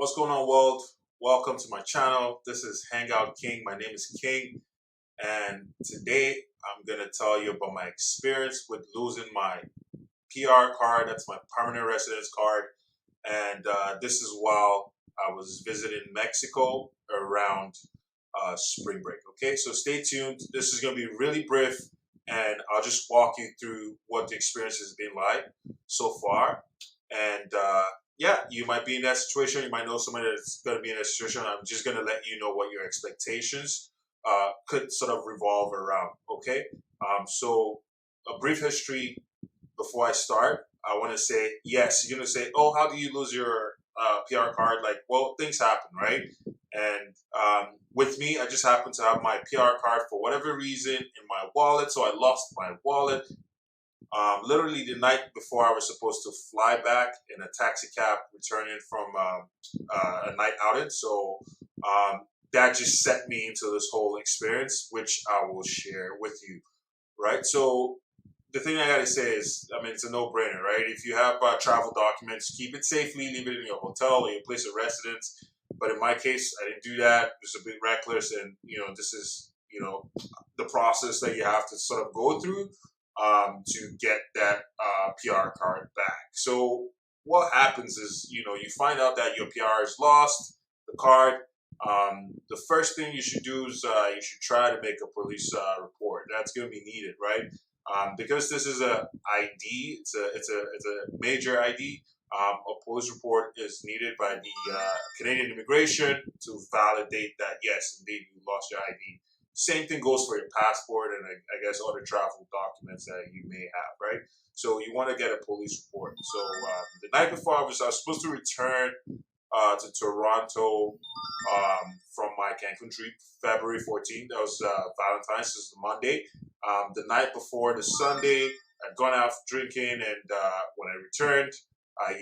What's going on, world? Welcome to my channel. This is Hangout King. My name is King, and today I'm gonna tell you about my experience with losing my PR card. That's my permanent residence card, and this is while I was visiting Mexico around spring break. Okay, so stay tuned. This is gonna be really brief, and I'll just walk you through what the experience has been like so far, and yeah, you might be in that situation. You might know somebody that's going to be in that situation. I'm just going to let you know what your expectations could sort of revolve around. Okay. So a brief history before I start. I want to say, yes, you're going to say, oh, how do you lose your PR card? Like, well, things happen, right? And with me, I just happened to have my PR card for whatever reason in my wallet. So I lost my wallet. Literally the night before I was supposed to fly back in a taxi cab returning from a night outing. So that just set me into this whole experience, which I will share with you, right? So the thing I gotta say is, I mean, it's a no-brainer, right? If you have travel documents, keep it safely, leave it in your hotel or your place of residence. But in my case, I didn't do that. It was a bit reckless, and this is the process that you have to sort of go through to get that PR card back. So what happens is, you find out that your PR is lost, the card. The first thing you should do is you should try to make a police report. That's going to be needed, right? Because this is a ID, it's a major ID. A police report is needed by the Canadian immigration to validate that yes, indeed, you lost your ID. Same thing goes for your passport and I guess other travel documents that you may have, right? So you want to get a police report. So the night before I was supposed to return to Toronto from my Cancun trip, February 14th. That was Valentine's, this is the Monday. The night before, the Sunday, I'd gone out drinking, and when I returned, I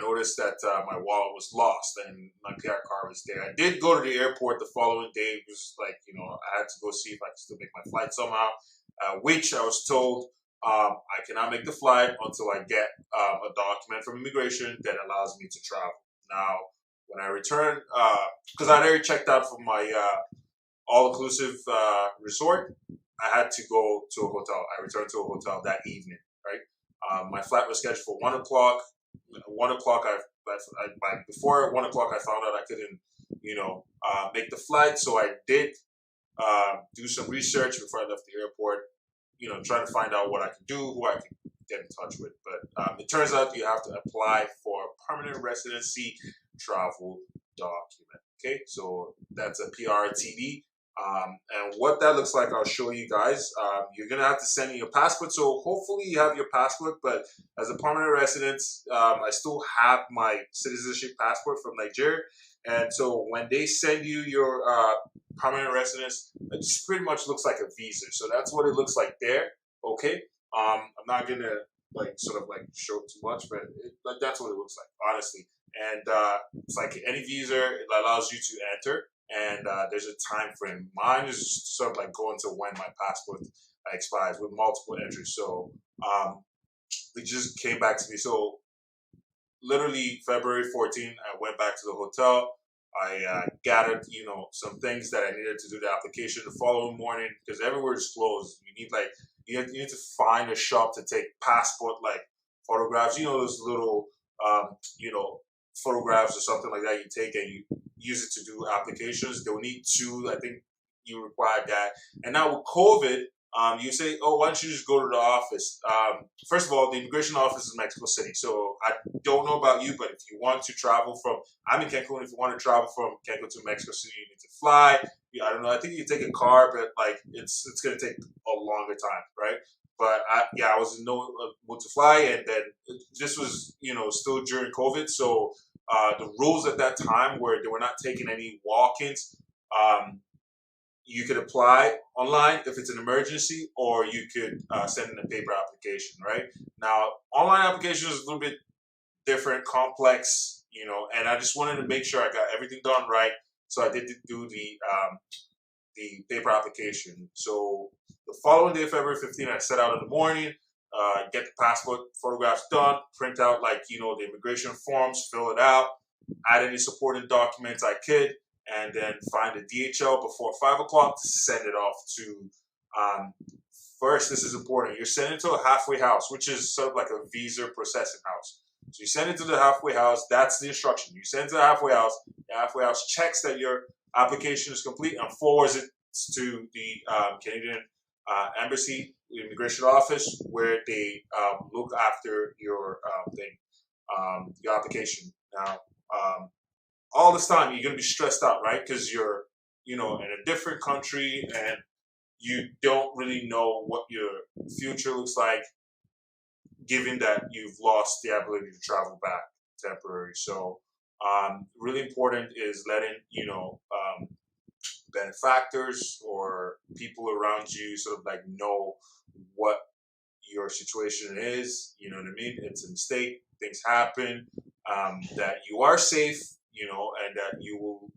noticed that my wallet was lost and my PR card was there. I did go to the airport the following day. It was like, I had to go see if I could still make my flight somehow, which I was told I cannot make the flight until I get a document from immigration that allows me to travel. Now, when I returned, because I'd already checked out from my all-inclusive resort, I had to go to a hotel. I returned to a hotel that evening, right? My flight was scheduled for 1 o'clock. 1 o'clock, before 1 o'clock, I found out I couldn't, make the flight. So I did do some research before I left the airport, trying to find out what I could do, who I could get in touch with. But it turns out you have to apply for a permanent residency travel document. Okay, so that's a PRTD. And what that looks like, I'll show you guys. You're gonna have to send in your passport. So hopefully you have your passport, but as a permanent resident, I still have my citizenship passport from Nigeria. And so when they send you your permanent residence, it just pretty much looks like a visa. So that's what it looks like there. Okay. I'm not gonna sort of show too much, but that's what it looks like, honestly. And it's like any visa, it allows you to enter. And there's a time frame. Mine is sort of like going to when my passport expires with multiple entries. So it just came back to me. So literally February 14th, I went back to the hotel. I gathered, some things that I needed to do the application the following morning because everywhere is closed. You need you need to find a shop to take passport photographs. Those little photographs or something like that you take and you use it to do applications. They'll need two. I think you require that. And now with COVID, you say, oh, why don't you just go to the office? First of all, the immigration office is Mexico City. So I don't know about you, but if you want to travel I'm in Cancun. If you want to travel from Cancun to Mexico City, you need to fly. I don't know. I think you take a car, but it's going to take a longer time, right? But I was in no mood to fly, and then this was still during COVID, so the rules at that time were they were not taking any walk-ins. You could apply online if it's an emergency, or you could send in a paper application. Right now, online application is a little bit different, complex, and I just wanted to make sure I got everything done right, so I did do the paper application. So the following day, February 15th, I set out in the morning. get the passport photographs done, print out like the immigration forms, fill it out, add any supporting documents I could, and then find the DHL before 5 o'clock to send it off to. First, this is important. You're sending it to a halfway house, which is sort of like a visa processing house. So you send it to the halfway house. That's the instruction. You send it to the halfway house. The halfway house checks that your application is complete and forwards it to the Canadian embassy, the immigration office, where they look after your your application. Now, all this time you're gonna be stressed out, right? Because you're, in a different country and you don't really know what your future looks like, given that you've lost the ability to travel back temporarily. So, really important is letting benefactors or people around you sort of like know what your situation is. You know what I mean? It's a mistake. Things happen. That you are safe. And that you will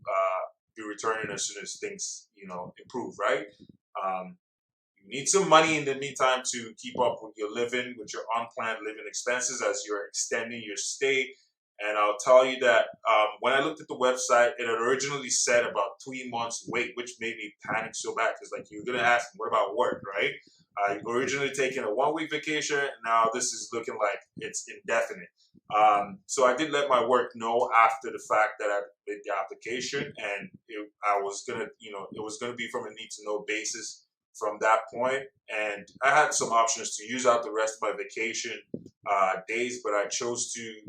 be returning as soon as things improve. Right. You need some money in the meantime to keep up with your living, with your unplanned living expenses as you're extending your stay. And I'll tell you that when I looked at the website, it had originally said about 3 months wait, which made me panic so bad because you're gonna ask, what about work, right? Originally taking a 1 week vacation, and now this is looking like it's indefinite. So I did let my work know after the fact that I made the application, and I was gonna, it was gonna be from a need to know basis from that point. And I had some options to use out the rest of my vacation days, but I chose to,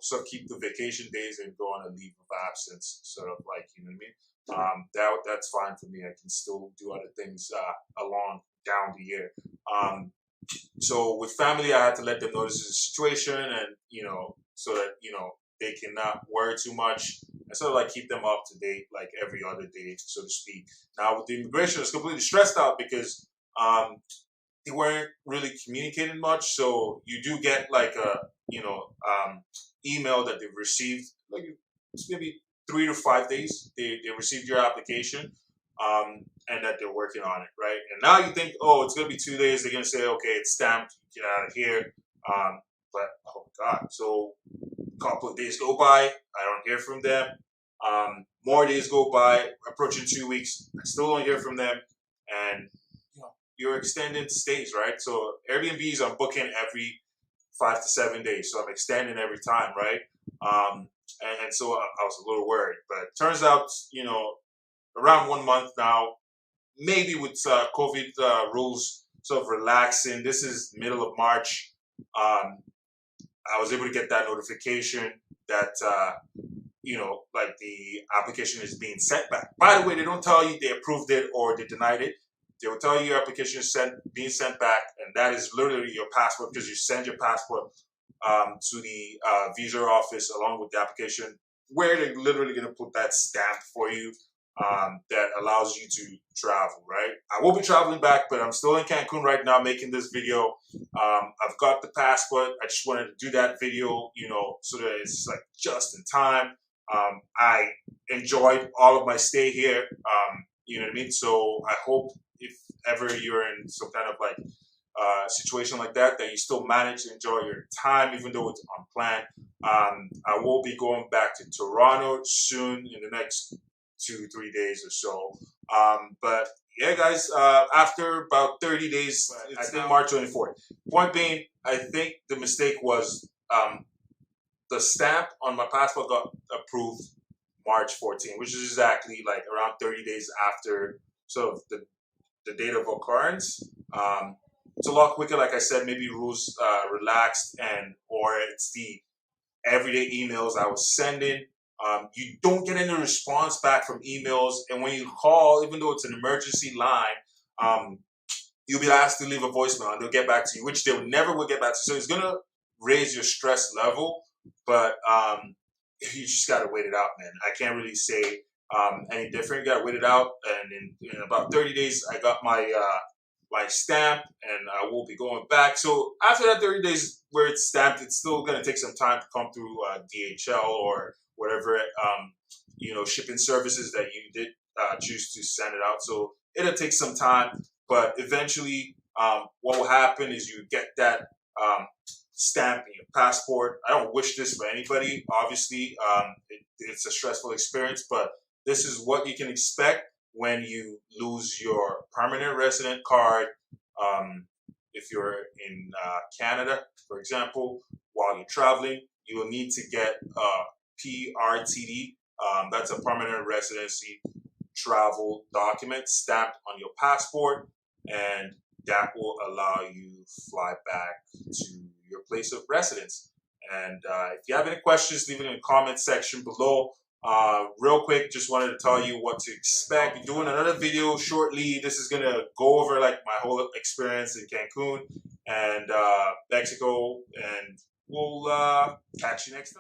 sort of keep the vacation days and go on a leave of absence, sort of like, you know what I mean? That's fine for me. I can still do other things along down the year. So with family, I had to let them know this is a situation, and so that they cannot worry too much, and sort of like keep them up to date like every other day, so to speak. Now with the immigration, it's completely stressed out because they weren't really communicating much. So you do get like a email that they've received, like it's maybe 3 to 5 days. They received your application, and that they're working on it, right? And now you think, oh, it's gonna be 2 days. They're gonna say, okay, it's stamped, get out of here. But oh god, so a couple of days go by, I don't hear from them. More days go by, approaching 2 weeks, I still don't hear from them, and you're extending stays, right? So Airbnbs I'm booking every 5 to 7 days, so I'm extending every time, right? And so I was a little worried, but turns out, around 1 month now, maybe with COVID rules sort of relaxing. This is middle of March. I was able to get that notification that like the application is being sent back. By the way, they don't tell you they approved it or they denied it. They will tell you your application is being sent back, and that is literally your passport, because you send your passport to the visa office along with the application, where they're literally going to put that stamp for you that allows you to travel, right? I will be traveling back, but I'm still in Cancun right now making this video. I've got the passport. I just wanted to do that video, so that it's like just in time. I enjoyed all of my stay here, you know what I mean? So I hope if ever you're in some kind of like situation like that, that you still manage to enjoy your time, even though it's unplanned. I will be going back to Toronto soon in the next 2-3 days or so. But yeah, guys, after about 30 days, I think March 24th. Point being, I think the mistake was the stamp on my passport got approved March 14th, which is exactly like around 30 days after sort of the date of occurrence. It's a lot quicker, like I said, maybe rules relaxed, or it's the everyday emails I was sending. You don't get any response back from emails, and when you call, even though it's an emergency line, you'll be asked to leave a voicemail and they'll get back to you, which they never will get back to you. So it's gonna raise your stress level, but you just gotta wait it out, man. I can't really say any different. You gotta wait it out, and in about 30 days, I got my stamp, and I will be going back. So after that 30 days where it's stamped, it's still gonna take some time to come through DHL or whatever shipping services that you did choose to send it out. So it'll take some time, but eventually what will happen is you get that stamping your passport. I don't wish this for anybody. Obviously, it's a stressful experience, but this is what you can expect when you lose your permanent resident card. If you're in Canada, for example, while you're traveling, you will need to get a PRTD. That's a permanent residency travel document stamped on your passport, and that will allow you to fly back to your place of residence. And if you have any questions, leave it in the comment section below. Real quick, just wanted to tell you what to expect. Doing another video shortly. This is gonna go over like my whole experience in Cancun and Mexico, and we'll catch you next time.